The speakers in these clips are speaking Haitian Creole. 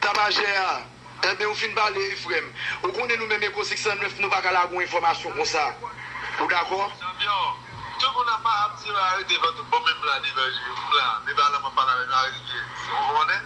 tabagea. Eh bien, au fin parler, frère. Au connaît nous-mêmes, éco 609, nous pas qu'à la bonne information comme ça. Vous d'accord? Tout le monde n'a pas appris à arrêter votre bon même là, mais là, on parle avec l'arrêté. Vous comprenez?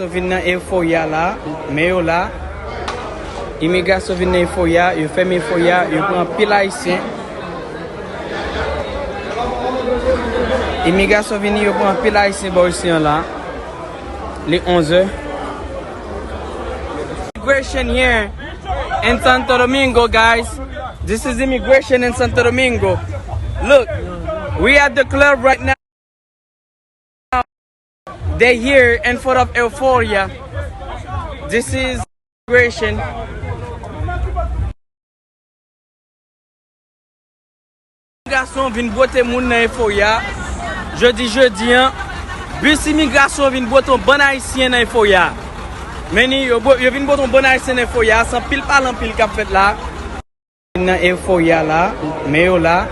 Vin nan Euphoria là, mais yo là, immigration vin nan Euphoria, yo ferme Euphoria, yo prend pile haïtien. Immigration vin yo prend pile haïtien ba ici là. Les 11h. Immigration here in Santo Domingo, guys. This is immigration in Santo Domingo. Look, we at the club right now. They're here in front of Euphoria. This is immigration. Immigration vient botter moun nan Euphoria. Jeudi, bus immigration vient botter bon haïtien nan Euphoria. Meni yo vient botter bon haïtien nan Euphoria, sans pile parlant pile k'ap fait là. Nan Euphoria là, mais yo là.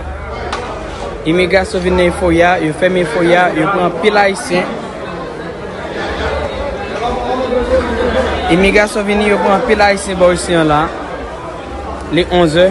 Immigration vient nan Euphoria, yo ferme Euphoria, yo prend pile haïtien. Immigration vini yo prend pile haïtien ba ici là. Les 11h.